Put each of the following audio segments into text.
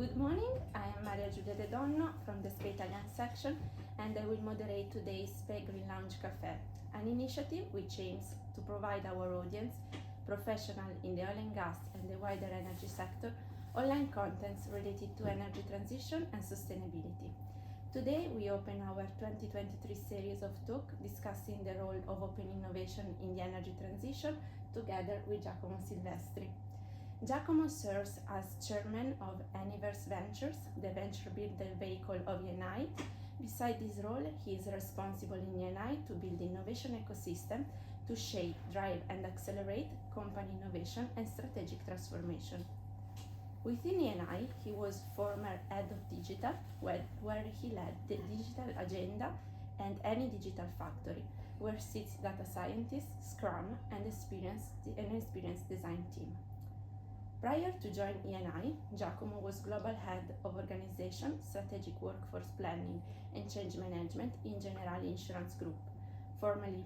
Good morning, I am Maria Giulia De Donno from the SPE Italian section, and I will moderate today's SPE Green Lounge Café, an initiative which aims to provide our audience, professionals in the oil and gas and the wider energy sector, online contents related to energy transition and sustainability. Today we open our 2023 series of talks discussing the role of open innovation in the energy transition together with G.Silvestri. Giacomo serves as chairman of Eniverse Ventures, the venture builder vehicle of Eni. Beside this role, he is responsible in Eni to build innovation ecosystem to shape, drive and accelerate company innovation and strategic transformation. Within Eni, he was former head of digital, where he led the digital agenda and Eni Digital Factory, where sits data scientists, Scrum and an experienced design team. Prior to joining Eni, Giacomo was Global Head of Organization, Strategic Workforce Planning and Change Management in Generali Insurance Group, formerly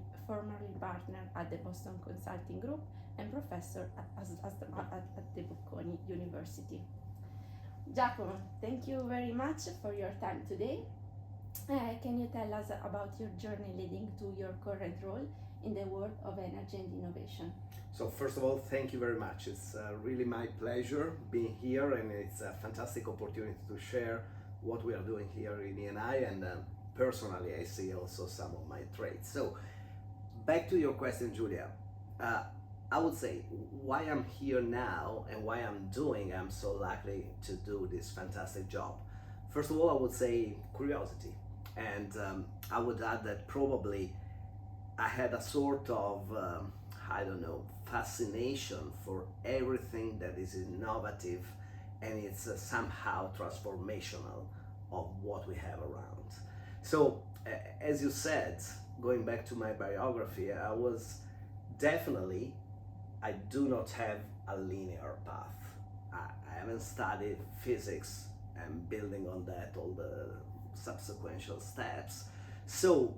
partner at the Boston Consulting Group and professor at the Bocconi University. Giacomo, thank you very much for your time today. Can you tell us about your journey leading to your current role in the world of energy and innovation? So first of all, thank you very much. It's really my pleasure being here, and it's a fantastic opportunity to share what we are doing here in Eni, and personally I see also some of my traits. So back to your question, Julia. I would say why I'm here now and why I'm so lucky to do this fantastic job. First of all, I would say curiosity, and I would add that probably I had a sort of fascination for everything that is innovative and it's somehow transformational of what we have around. So as you said, going back to my biography, I do not have a linear path. I haven't studied physics and building on that all the subsequent steps. So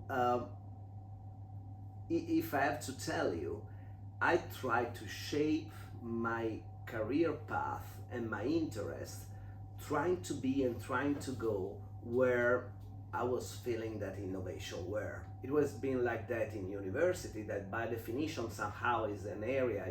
if I have to tell you, I try to shape my career path and my interest, trying to be and trying to go where I was feeling that innovation were. It was being like that in university, that by definition somehow is an area,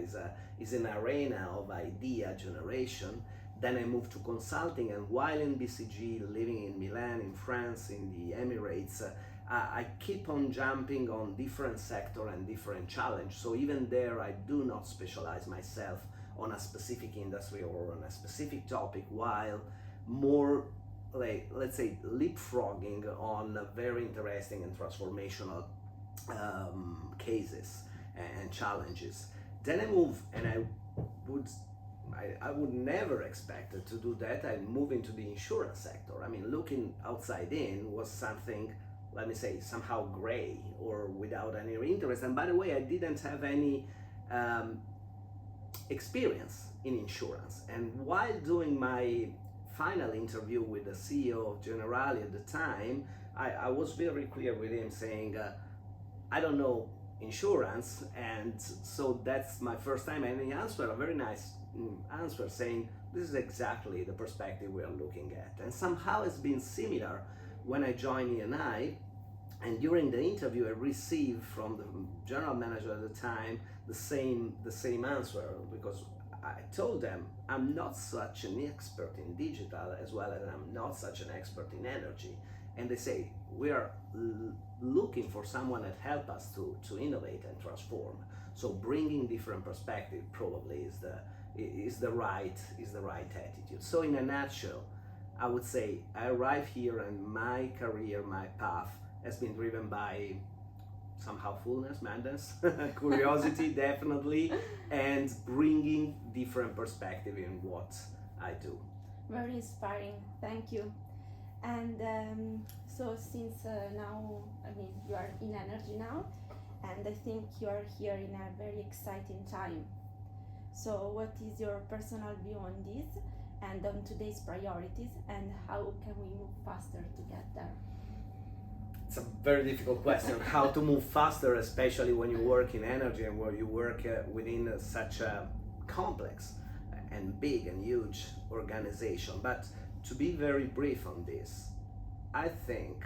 is an arena of idea generation. Then I moved to consulting, and while in BCG, living in Milan, in France, in the Emirates, I keep on jumping on different sector and different challenge. So even there, I do not specialize myself on a specific industry or on a specific topic, while more, let's say, leapfrogging on very interesting and transformational cases and challenges. Then I move, and I would never expect to do that. I move into the insurance sector. I mean, looking outside in was something, let me say, somehow gray or without any interest. And by the way, I didn't have any experience in insurance. And while doing my final interview with the CEO of Generali at the time, I was very clear with him saying, I don't know insurance, and so that's my first time. And he answered a very nice answer saying, this is exactly the perspective we are looking at. And somehow it's been similar when I joined Eni, and during the interview I received from the general manager at the time the same answer, because I told them I'm not such an expert in digital as well as I'm not such an expert in energy. And they say, we are looking for someone that help us to innovate and transform. So bringing different perspective probably is the right attitude. So in a nutshell, I would say I arrived here, and my career, my path has been driven by somehow fullness, madness, curiosity definitely, and bringing different perspective in what I do. Very inspiring, thank you. And so since now, you are in energy now, and I think you are here in a very exciting time. So what is your personal view on this and on today's priorities, and how can we move faster to get there? It's a very difficult question, how to move faster, especially when you work in energy and where you work within such a complex and big and huge organization. But to be very brief on this, I think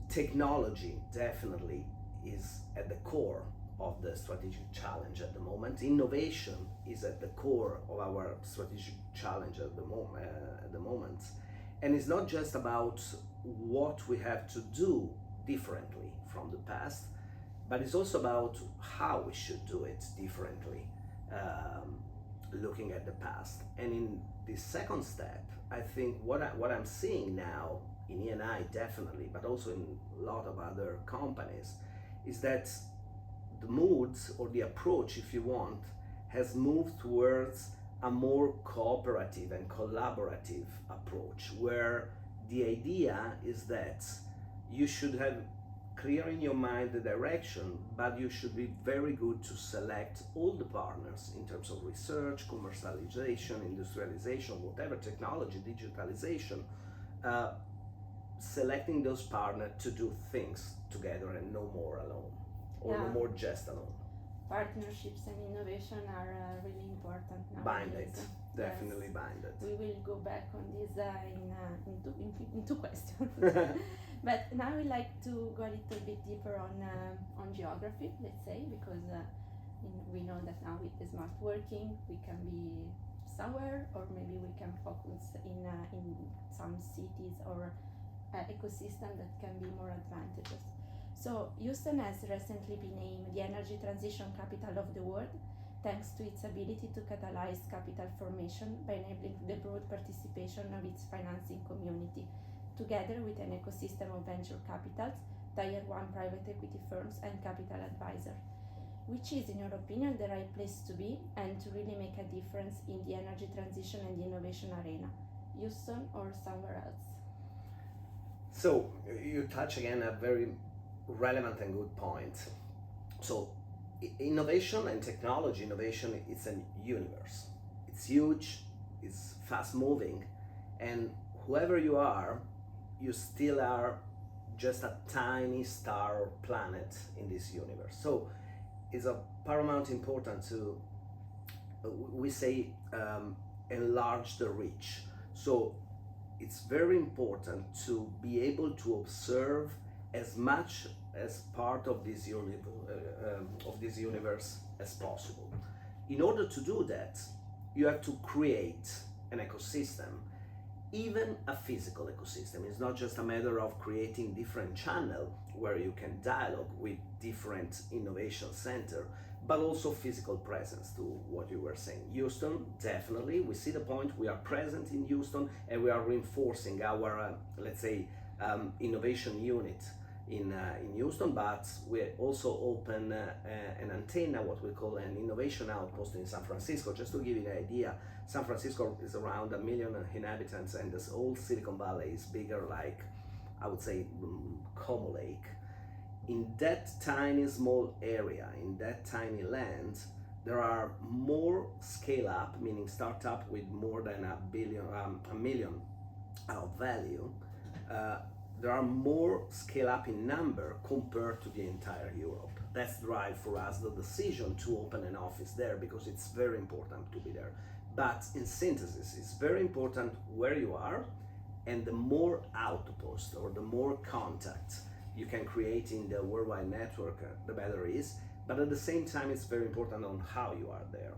technology definitely is at the core of the strategic challenge at the moment. Innovation is at the core of our strategic challenge at the moment. And it's not just about what we have to do differently from the past, but it's also about how we should do it differently, looking at the past. And in this second step, I think what I'm seeing now in E&I definitely, but also in a lot of other companies, is that the moods or the approach, if you want, has moved towards a more cooperative and collaborative approach, where the idea is that you should have clear in your mind the direction, but you should be very good to select all the partners in terms of research, commercialization, industrialization, whatever technology, digitalization, selecting those partners to do things together and no more alone, or no more just alone. Partnerships and innovation are really important nowadays. Binded, definitely Yes. binded. We will go back on this in two questions. But now we like to go a little bit deeper on geography, let's say, because we know that now with the smart working we can be somewhere, or maybe we can focus in some cities or ecosystem that can be more advantageous. So Houston has recently been named the energy transition capital of the world, thanks to its ability to catalyze capital formation by enabling the broad participation of its financing community, together with an ecosystem of venture capitals, tier 1 private equity firms, and capital advisors. Which is, in your opinion, the right place to be and to really make a difference in the energy transition and the innovation arena? Houston or somewhere else? So you touch again a very relevant and good point. So innovation and technology innovation is a universe. It's huge, it's fast moving, and whoever you are, you still are just a tiny star or planet in this universe. So it's of paramount importance to, we say, enlarge the reach. So it's very important to be able to observe as much as part of this universe as possible. In order to do that, you have to create an ecosystem, even a physical ecosystem. It's not just a matter of creating different channels where you can dialogue with different innovation center, but also physical presence, to what you were saying. Houston, definitely, we see the point. We are present in Houston and we are reinforcing our, let's say, innovation unit in Houston, but we also open an antenna, what we call an innovation outpost in San Francisco. Just to give you an idea, San Francisco is around 1 million inhabitants, and this whole Silicon Valley is bigger, like, I would say, Como Lake. In that tiny small area, in that tiny land, there are more scale up, meaning startup with more than a million of value. There are more scale up in number compared to the entire Europe. That's drive for us the decision to open an office there, because it's very important to be there. But in synthesis, it's very important where you are, and the more outpost or the more contact you can create in the worldwide network, the better it is. But at the same time, it's very important on how you are there.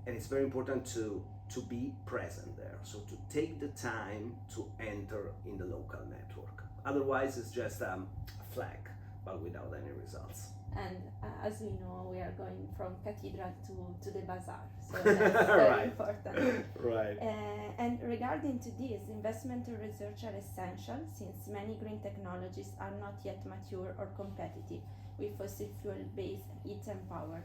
And it's very important to be present there. So to take the time to enter in the local network. Otherwise, it's just a flag, but without any results. And as we know, we are going from cathedral to the bazaar, so that's very Right. important. Right. And regarding to this, investment and research are essential, since many green technologies are not yet mature or competitive with fossil fuel-based heat and power.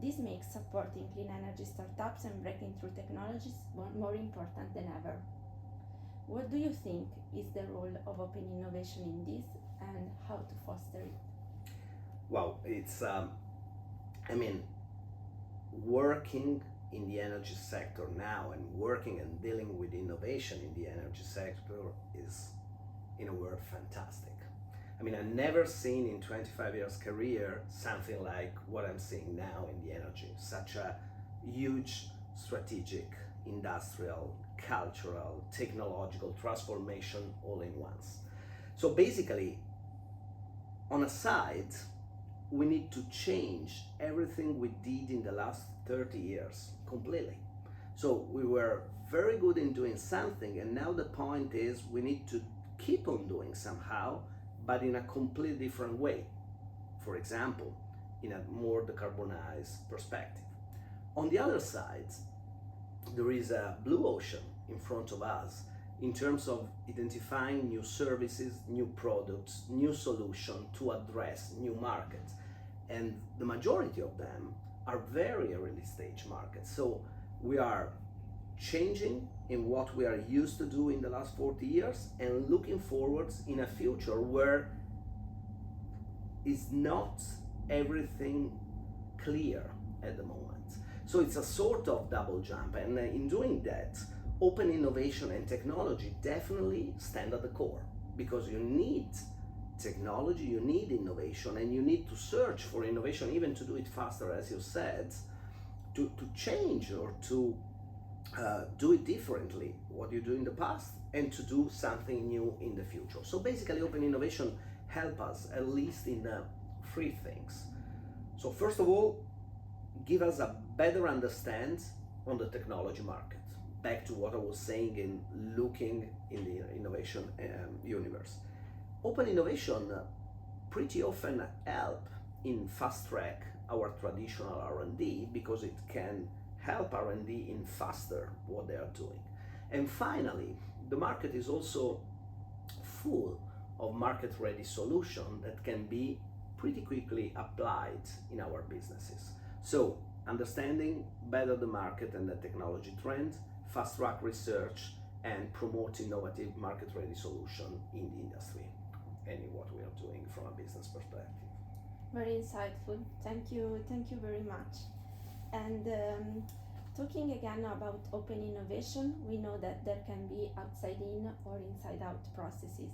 This makes supporting clean energy startups and breaking through technologies more important than ever. What do you think is the role of open innovation in this, and how to foster it? Well, it's, working in the energy sector now and working and dealing with innovation in the energy sector is, in a word, fantastic. I've never seen in 25 years career something like what I'm seeing now in the energy, such a huge strategic industrial, cultural, technological transformation all in once. So basically, on a side, we need to change everything we did in the last 30 years completely. So we were very good in doing something, and now the point is we need to keep on doing somehow, but in a completely different way. For example, in a more decarbonized perspective. On the other side, there is a blue ocean in front of us in terms of identifying new services, new products, new solutions to address new markets. And the majority of them are very early stage markets. So we are changing in what we are used to do in the last 40 years and looking forwards in a future where is not everything clear at the moment. So it's a sort of double jump, and in doing that, open innovation and technology definitely stand at the core, because you need technology, you need innovation, and you need to search for innovation, even to do it faster, as you said, to change or to do it differently, what you do in the past, and to do something new in the future. So basically, open innovation help us at least in three things. So first of all, give us a better understand on the technology market. Back to what I was saying in looking in the innovation universe. Open innovation pretty often help in fast track our traditional R&D, because it can help R&D in faster what they are doing. And finally, the market is also full of market-ready solutions that can be pretty quickly applied in our businesses. So, understanding better the market and the technology trend, fast-track research, and promote innovative market-ready solution in the industry, and in what we are doing from a business perspective. Very insightful. Thank you very much. And talking again about open innovation, we know that there can be outside in or inside out processes.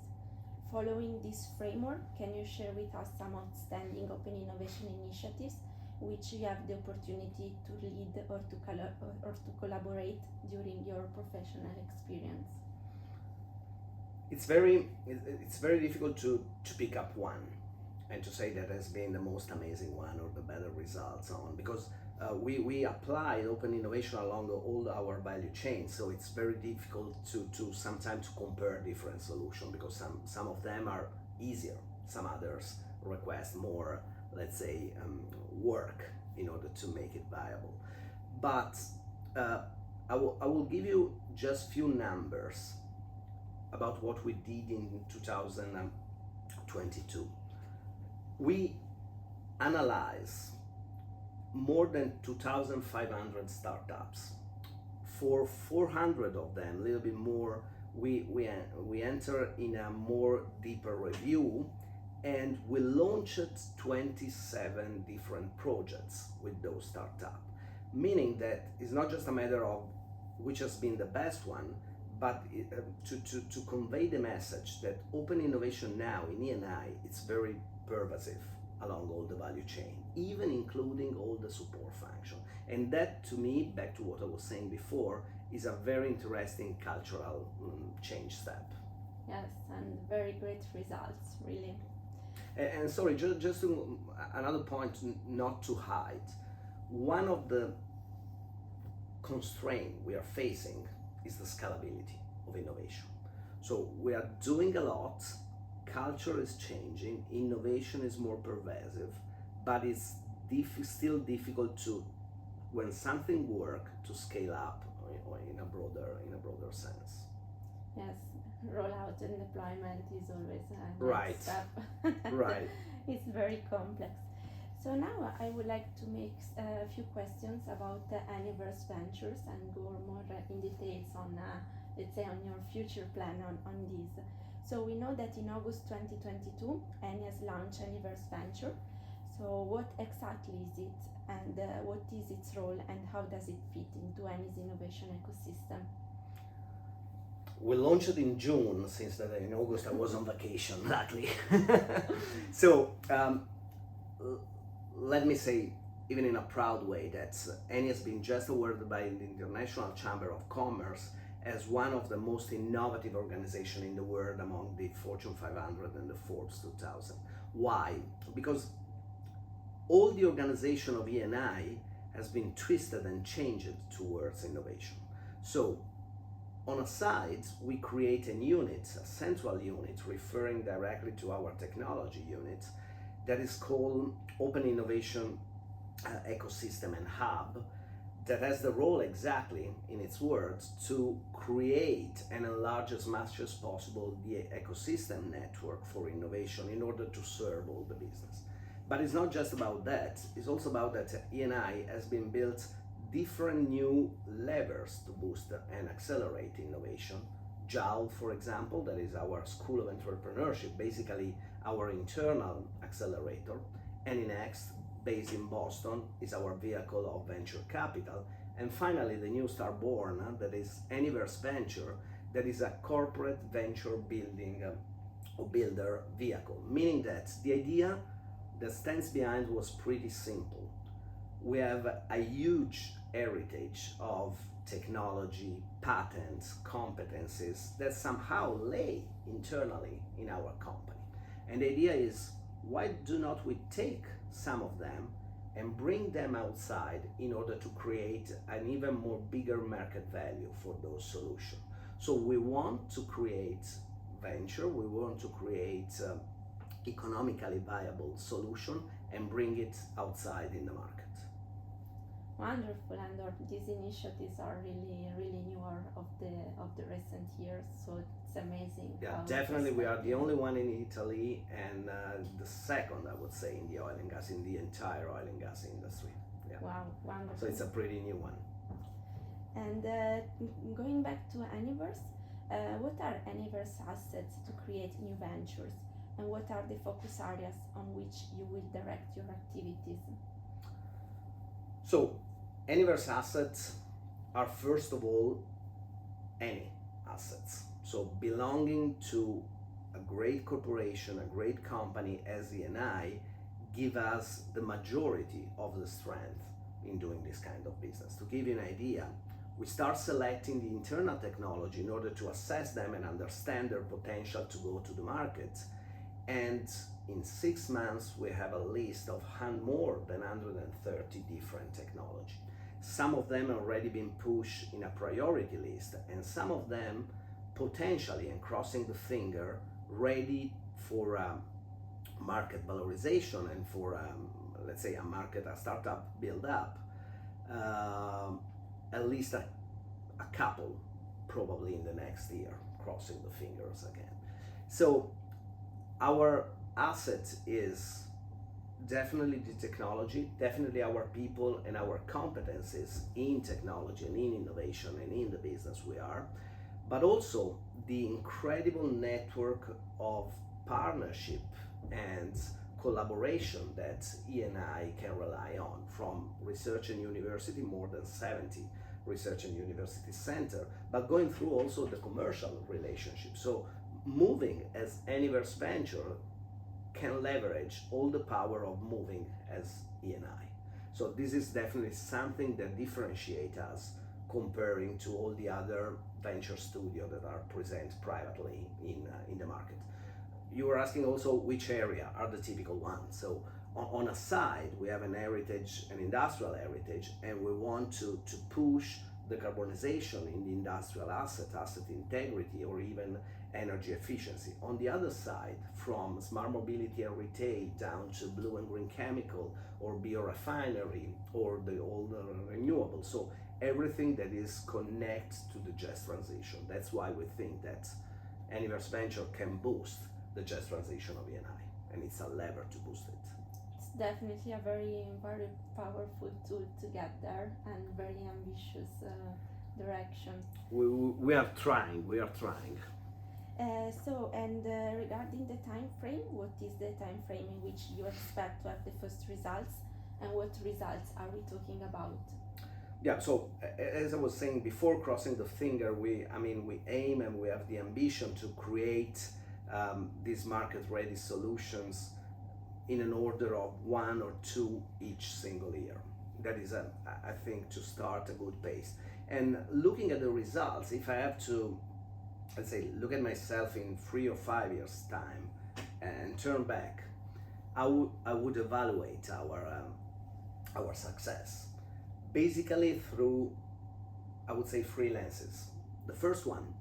Following this framework, can you share with us some outstanding open innovation initiatives which you have the opportunity to lead or to collaborate during your professional experience? It's very difficult to pick up one and to say that has been the most amazing one or the better results on, because we apply open innovation along all our value chain, so it's very difficult to sometimes compare different solutions, because some of them are easier, some others request more, let's say, work in order to make it viable. But I will give you just few numbers about what we did in 2022. We analyzed more than 2,500 startups. For 400 of them, a little bit more, we enter in a more deeper review, and we launched 27 different projects with those startups. Meaning that it's not just a matter of which has been the best one, but to convey the message that open innovation now in E&I, it's very pervasive along all the value chain, even including all the support function. And that, to me, back to what I was saying before, is a very interesting cultural change step. Yes, and very great results, really. And sorry, just to, another point not to hide. One of the constraints we are facing is the scalability of innovation. So we are doing a lot, culture is changing, innovation is more pervasive, but it's still difficult to, when something works, to scale up or in a broader sense. Yes, rollout and deployment is always a Right. step. Right. It's very complex. So now I would like to make a few questions about the Universe Ventures and go more in details on, let's say, on your future plan on these. So we know that in August 2022, Eni has launched Universe Venture. So what exactly is it, and what is its role, and how does it fit into Eni's innovation ecosystem? We launched it in June, since that in August I was on vacation, luckily. So let me say even in a proud way, that Eni has been just awarded by the International Chamber of Commerce as one of the most innovative organizations in the world among the Fortune 500 and the Forbes 2000. Why? Because all the organization of ENI has been twisted and changed towards innovation. So on a side, we create a unit, a central unit, referring directly to our technology unit, that is called Open Innovation Ecosystem and Hub, that has the role, exactly in its words, to create and enlarge as much as possible the ecosystem network for innovation in order to serve all the business. But it's not just about that, it's also about that ENI has been built different new levers to boost and accelerate innovation. JAL, for example, that is our School of Entrepreneurship, basically our internal accelerator. AnyNext, based in Boston, is our vehicle of venture capital. And finally, the new Starborn, that is Anyverse Venture, that is a corporate venture building or builder vehicle, meaning that the idea that stands behind was pretty simple. We have a huge heritage of technology, patents, competencies that somehow lay internally in our company. And the idea is, why do not we take some of them and bring them outside in order to create an even more bigger market value for those solutions? So we want to create venture, we want to create economically viable solution and bring it outside in the market. Wonderful, and these initiatives are really newer of the recent years, so it's amazing. Yeah, definitely we are the only one in Italy, and the second, I would say, in the oil and gas, in the entire oil and gas industry. Yeah. Wow, wonderful. So it's a pretty new one. And going back to Anyverse, what are Anyverse assets to create new ventures, and what are the focus areas on which you will direct your activities? So, Anyverse assets are, first of all, any assets. So, belonging to a great corporation, a great company as ENI, give us the majority of the strength in doing this kind of business. To give you an idea, we start selecting the internal technology in order to assess them and understand their potential to go to the market. And in 6 months, we have a list of more than 130 different technology. Some of them already been pushed in a priority list, and some of them potentially, and crossing the finger, ready for market valorization and for, let's say, a startup build up. At least a couple, probably in the next year, crossing the fingers again. So our asset is definitely the technology, definitely our people and our competencies in technology and in innovation and in the business we are, but also the incredible network of partnership and collaboration that ENI can rely on, from research and university, more than 70 research and university center, but going through also the commercial relationship. So moving as Anyverse Venture can leverage all the power of moving as ENI. So this is definitely something that differentiates us comparing to all the other venture studios that are present privately in the market. You were asking also which area are the typical ones. So on a side, we have an heritage, an industrial heritage, and we want to push the carbonization in the industrial asset integrity, or even energy efficiency. On the other side, from smart mobility and retail down to blue and green chemical or biorefinery or all the renewables. So everything that is connected to the just transition. That's why we think that Anyverse Venture can boost the just transition of ENI, and it's a lever to boost it. It's definitely a very powerful tool to get there, and very ambitious direction. We are trying. Regarding the time frame, what is the time frame in which you expect to have the first results, and what results are we talking about? Yeah, so as I was saying before, crossing the finger, we aim and we have the ambition to create these market-ready solutions in an order of 1 or 2 each single year. That is, I think, to start a good pace. And looking at the results, if I have to, let's say, look at myself in 3 or 5 years' time and turn back, I would evaluate our success basically through, I would say, 3 lenses. The first one,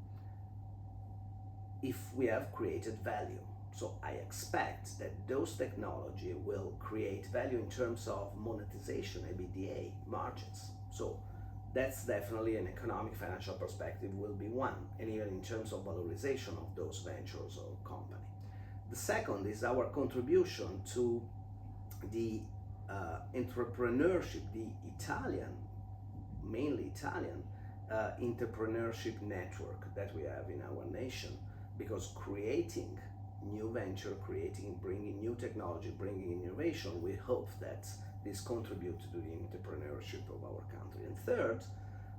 if we have created value. So I expect that those technology will create value in terms of monetization, EBITDA, margins. So that's definitely an economic financial perspective will be one, and even in terms of valorization of those ventures or company. The second is our contribution to the entrepreneurship, the Italian, mainly Italian entrepreneurship network that we have in our nation, because creating new venture, bringing new technology, bringing innovation, we hope that this contributes to the entrepreneurship of our country. And third,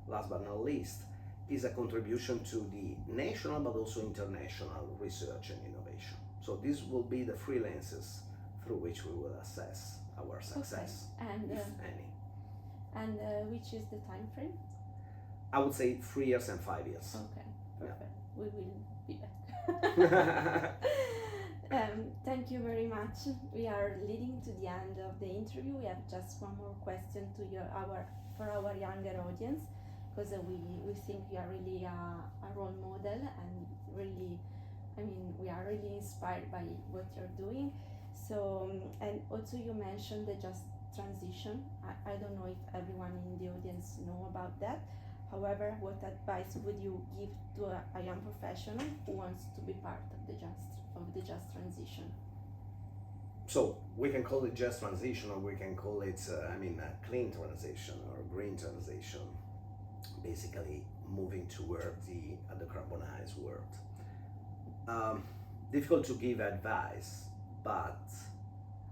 last but not least, is a contribution to the national but also international research and innovation. So these will be the 3 lenses through which we will assess our success, okay. And, if any. And which is the time frame? I would say 3 years and 5 years. Okay, perfect. Yeah. We will be back. Thank you very much. We are leading to the end of the interview. We have just one more question to for our younger audience, because we think you are really a role model, and really, I mean, we are really inspired by what you're doing. So, and also you mentioned the just transition. I don't know if everyone in the audience know about that. However, what advice would you give to a young professional who wants to be part of the just transition? So we can call it just transition, or we can call it, a clean transition or green transition. Basically, moving toward the decarbonized world. Difficult to give advice, but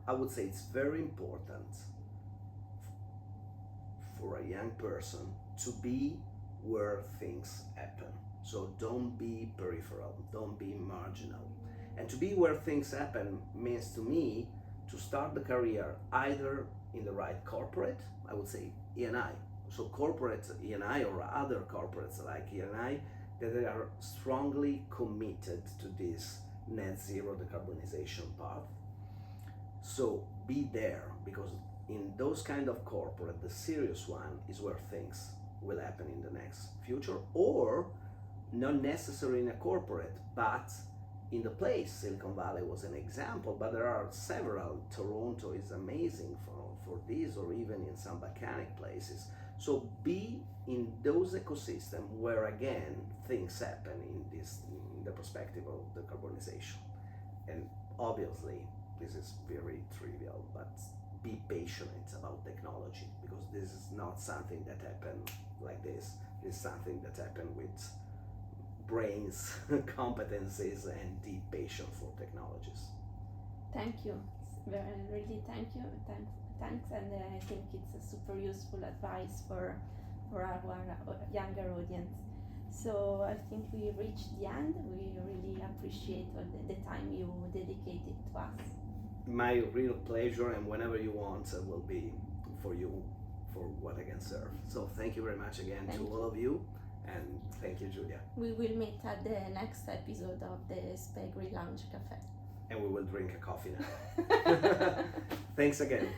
I would say it's very important for a young person to be where things happen. So don't be peripheral, don't be marginal. And to be where things happen means to me to start the career either in the right corporate, I would say E&I. So corporate E&I or other corporates like E&I that they are strongly committed to this net zero decarbonization path. So be there, because in those kind of corporate, the serious one is where things will happen in the next future, or not necessarily in a corporate, but in the place. Silicon Valley was an example, but there are several. Toronto is amazing for this, or even in some volcanic places. So be in those ecosystems where again things happen in the perspective of decarbonization. And obviously this is very trivial, but be patient about technology, because this is not something that happened like this. It's something that happened with brains, competencies, and deep passion for technologies. Thank you. Really thank you. Thanks, and I think it's a super useful advice for our younger audience. So I think we reached the end. We really appreciate all the time you dedicated to us. My real pleasure, and whenever you want, will be for you, for what I can serve. So thank you very much again to all of you, and thank you, Julia. We will meet at the next episode of the SPE Lounge Cafe. And we will drink a coffee now. Thanks again.